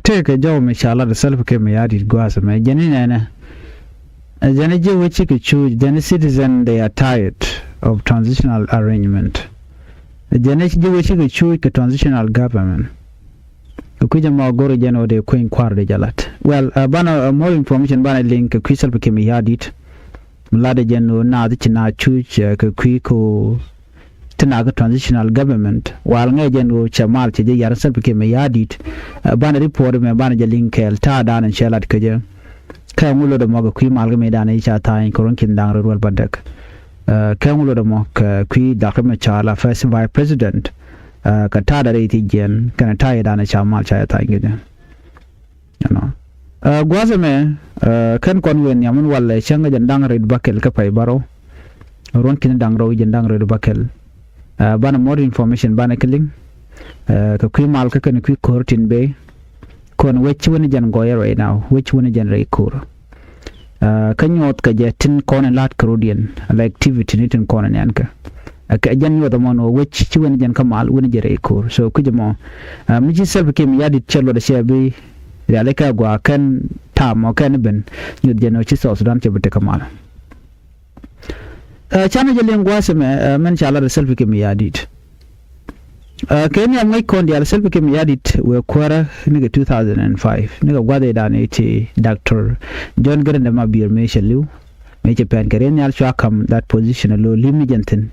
take a job, Mishala, the self came yard it goes, my Janina. Janiji, which you could choose, then citizen, they are tired of transitional arrangement. The Janiji, which you could choose a transitional government. Kuja Magoro Jano de Queen Quarde Jalat. Well, more information, Bana link, a crystal became yard it. Mlada Jano, now the China Chuch, Kuiko. Tanaga transitional government while ngajen chamal che yar sel became yadit bana report me bana link el ta dan and shelat keje ka ngulo de mo ku mal me dan cha ta koron kin dang rol badak ka ngulo de mo ku dakme chala first vice president ka ta da reti gen kana ta dan chamal cha ta ngeje you know gwazame kan kon wen yamun walle changa jandang red bakel ka pay baro ron kin dang ro jandang red bakel bana more information bana killing ka kui mal ka kan kui courtin be kon which one jan go right now which one jan rekur kan yot ka jetin kon lat crodian like activity nitin kon yanka ka jan yot mono which one jan kamal one jere rekur so kujamo mi ji self kim yadi chelo da shebi ya leka gwa kan tam o kan ben yut jeno chi so sudan che bete kamal chana jelen gwaseme men chala de self kim yadit kenya ngai kondi al self kim yadit we kwara niga 2005 niga gwade dan eti Dr. John Garanda mabir me shelu me che pen karen yal chwa kam that position lo limni jenten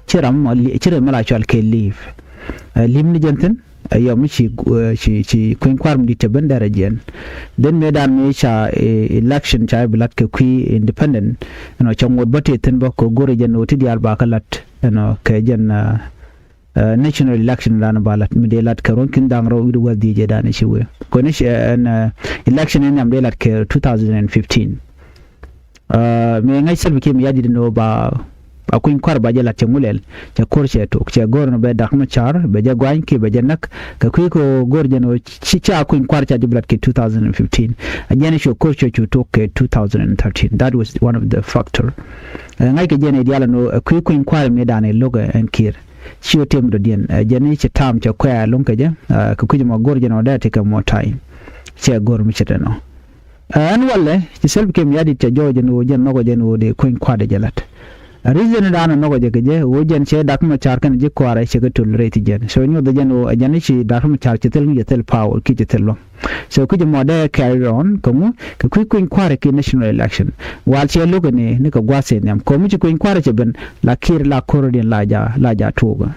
chiram mala chwal ke leave limni jenten ayo mi chi kuin kwarm di te bandara jen den me dan me cha election cha blat ke kui independent no changod bate ten ba ko gore jen oti dial ba kalat no ke jen national election dan balat mi de lat karon kin dang ro widu wadi je dan shi we ko ne election en am de lat ke 2015 me ngai selbi ke mi yadi no ba akuin kwar ba jela chengulel cha korche to cha gor no be dakma char be ja gwan ki be janak ka ku ko gor jeno cha akuin kwar cha diblat ke 2015 ajani sho korche to ke 2013 that was one of the factor ngai ke jene diala no ku kuin kwar me dane logo and kiir chiyo tem do dien jeni cha tam cha kwa lonka je ka ku mo gor jeno da te ka mo time cha gor mi cheteno an walle ci selb kem yadi cha joje no jen no go jeno de kuin kwar de jalat reason dana no go je wo jen che dak ma char kan je kwara che ga tul reti jen so nyo da jen o ajani chi dak ma char che tel ngi tel power ki che tel lo so ku je mo da carry on komu ka ku kuin kwara ki national election wal che lo ne ka gwase nyam ko mi chi kuin kwara che ben la kir la korodin la ja toga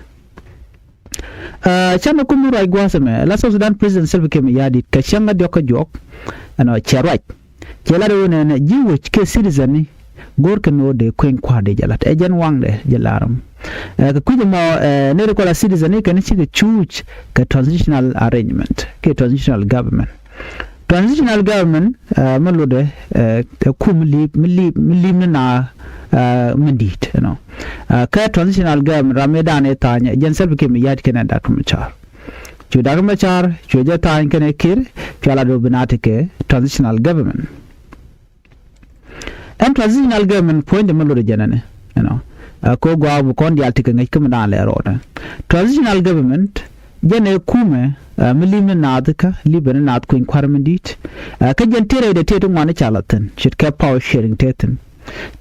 chama ku mu rai gwase me la so Sudan president self kem yadi ka changa doka jok ano cherwaj che la do ne jiwo ke citizen ni gorka no de kwen kwade jalat ejen wangde jalaram ka kuje mo ne ko la citizen ne kan ci ga chuch ka transitional arrangement ke transitional government malode kum li na mandit you know ka transitional government ramedan etanya jen selbe ke mi yad kenan da kum char chu da kum char chu je tan ken kir kala do binate ke transitional government and transitional government point the malore janane you know ko gwa bu kon dial tika ngai kum na le roda transitional government jene kume milimne nadka liben nad ko inquirement ka jen tere de tetu ngane chalatan shit ka power sharing teten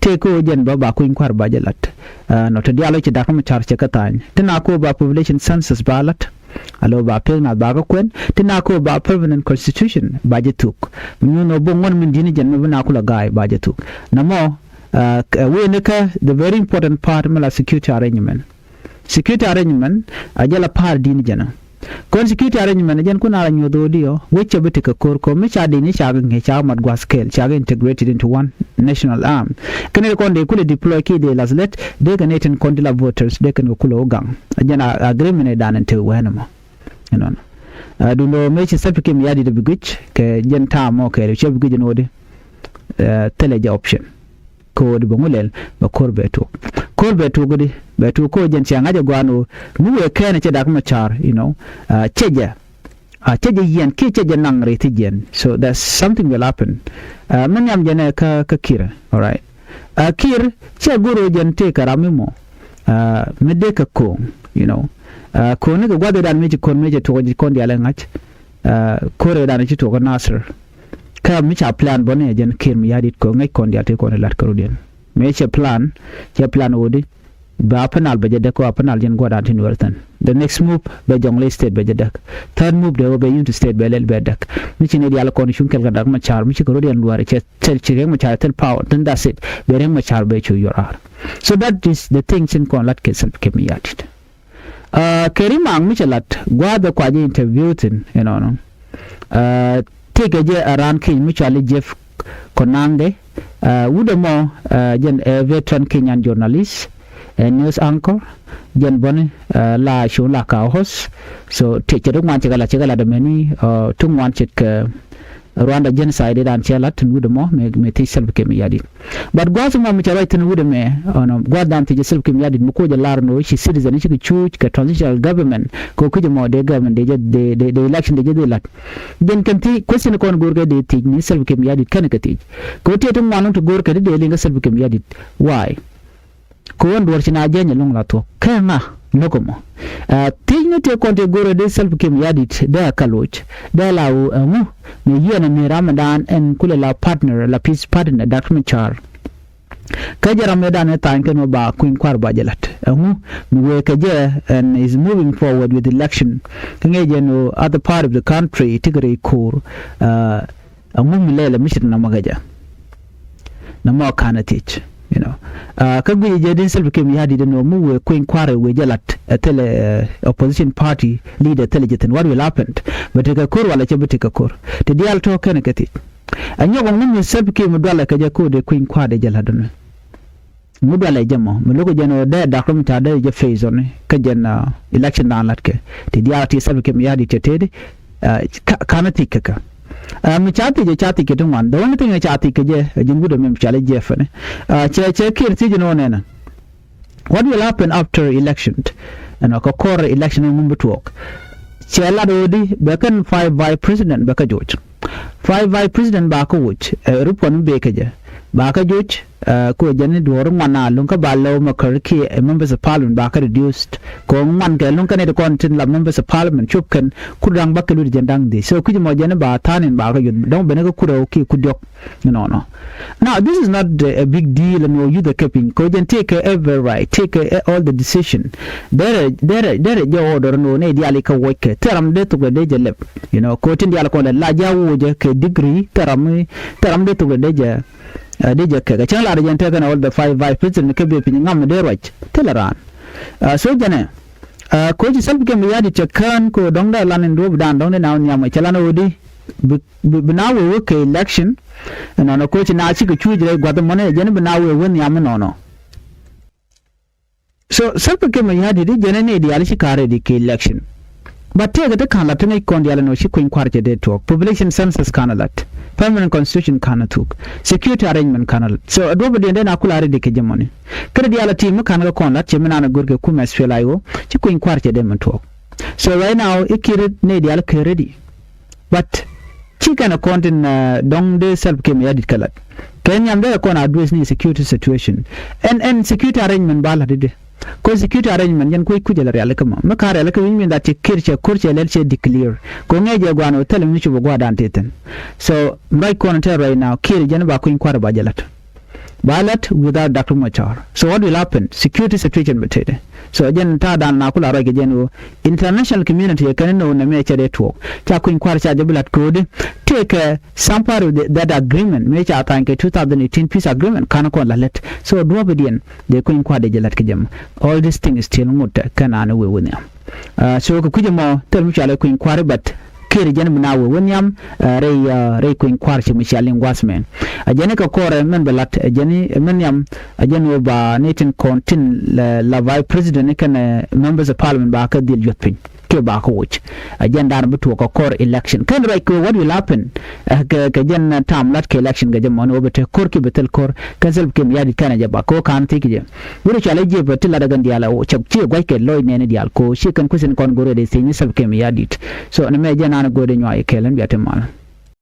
te ko jen ba ko inquire ba jalat no to dialo ci dakam char ci katany tina ko ba population census balat alo ba pel na ba ko kwen tina ko ba permanent constitution ba jetuk ñu no bo ngon min dini jen na ko la gaay ba jetuk namo we neka the very important part mala security arrangement ajala par dini jana kon security arrangement jen kuna la nyodo dio weche bete ka korko mi cha dini cha nge cha mat gwa scale cha integrated into one national arm kene kon de kule deploy ki de laslet de ganeten kon de la voters de kan ko lo gang ajana agreement dan te wenama you know duno me ci sapike mi yadi de biguch ke jen ta mo ke che biguj no de teleja option ko de bongolel ba korbeto godi beto ko jen ci ngaje gwano mu we kene ci dak ma char you know cheja yen ke cheja nang reti jen so that something will happen man yam jene ka kira all right kir ci goro jen te karamimo me de ka ko you know ko ne gwado dan meji kon meje to kon di ala ngach kore da ci to ko nasir ka mi cha plan bone jen kir mi yadit ko ngai kon diate ko lat karudien me che plan wodi ba panal be jede ko panal jen goda tin wertan the next move be jongle state be jede third move de be unit state be lel be dak mi ci ne dial ko ni shunkel ga dak ma char mi ci ko rodien luare che che ma char tel power then that's it be reng ma char be chu your ar so that is the things in kon lat ke self ke mi yadit kerima mi che lat gwada kwa je interview tin you know no take a je aran kin mi chali Jeff Konande wudamo jen veteran Kenyan journalist news anchor jen bone la show la ka host so take a one chegala da many tung one check Rwanda genocide dan chelat wudamo me ti self ke mi yadi but gwazo mo mi chalai tin wudame ono gwadan ti self ke mi yadi mu ko je larno shi citizen shi chuch ka transitional government ko kuje mo de government de election de lat den kanti question ko gorga de ti ni self ke mi yadi kan ka ti ko te tum wanu to gorka de linga self ke mi yadi why ko won dor ci na jenya long la to kana nokomo tigni te konte gore de self kim yadit da kaloch da lawo mu me yena me ramadan en kula la partner la peace partner document char kajara medan tan ken ba kuin kwar ba jalat mu we kaje and is moving forward with election kange no other part of the country tigre kur mu milele mission na magaja na mo kana teach you know kagwe je din self kem yadi de no mu we kuin kware we jalat tele opposition party leader tele jeten what will happen but ka kur wala che bitika kur te dial to ken kati anyo go mun self kem dwala ka je ko de kuin kwade jaladun mu dwala jamo mu logo jeno de da ko mta de je phase on ka jena election na latke te dial ti self kem yadi te tede kana tikaka mi chati ke tungwan the only thing I chati ke je jingudo mem chale je fane che kir ti jino nena what will happen after election and a core election in Mumbutuok che la dodi bekan 5 vice president beka George 5 vice president ba ko wuch rupon be ke je ba ka George ko jani dor mana lun ka ballo makar ki members of parliament ba ka reduced ko man ke lun ka ne ko tin la members of parliament chupkan kudang ba ka lu jendang de so ku mo jani ba tanin ba ka yud don be ne ko kuro ki kudok no now this is not a big deal no you the keeping ko jen take every right take all the decision there je order no ne di ali ka woke teram de to de je lep you know ko tin di ala ko la jawo je ke degree teram de to de je deja ka chala da janta kana all the 5 vice president ke be pin ngam de roch teleran so jane ko ji salbi ke mi yadi chakan ko dongda lanin do dan dongda na nyama chala na wodi binawe wo ke election na ko ci na ci ka chuje gwada mone jane binawe won nyama no so salbi ke mi yadi de jane ne di ali shi kare di ke election but te ga kan la tane kon di ala no shi ko in kwarje de to population census kana lat permanent constitution kana tuk security arrangement kana so adobe de na kula de ke jamoni kada di ala team kana ko lat chemina na gurge kuma sfelayo ci ko in kwarje de man to so right now ikire ne di ala ke ready but ci kana kontin dong de self ke me yadit kalat kenya mbe ko na address ni security situation and security arrangement bala de ko security arrangement yan ko kujala real kama makare la kawin min da te kirche kurche lelche declare ko ngeje gwano tele mi chubo gwa dan teten so right corner right now kir jan ba ko in kwara bajalat ballot without Dr. Machar so what will happen security situation betede so jen ta dan na kula rage jenu international community kan no na me chere to ta ko in kwara cha jabulat code take some part of that agreement me cha tanke 2018 peace agreement kana ko lalet so do obedient de ko in kwade jalat ke jam all this thing is still mutta kana na we woni so ko kujemo tel mu cha le ko in kwara but kiri jani mnawe wonyam rei ko in kwarchi mishalin wasmen ajani ka kore men belat ajani menyam ajani ba netin kontin la vice president kan members of parliament ba ka dil jotpin ke ba ko wuch ajanda na butu ko core election kan right ko what will happen ka jan tam lat ke election ga jamon obete kor ki betel kor kan selb ke yadi kana jaba ko kan tikije wuri chale je betel daga ndiala o chapche gwai ke loy ne dial ko shi kan kusen kon gore de sini selb ke yadi so na me jana na gode nyaa ke len biatem mala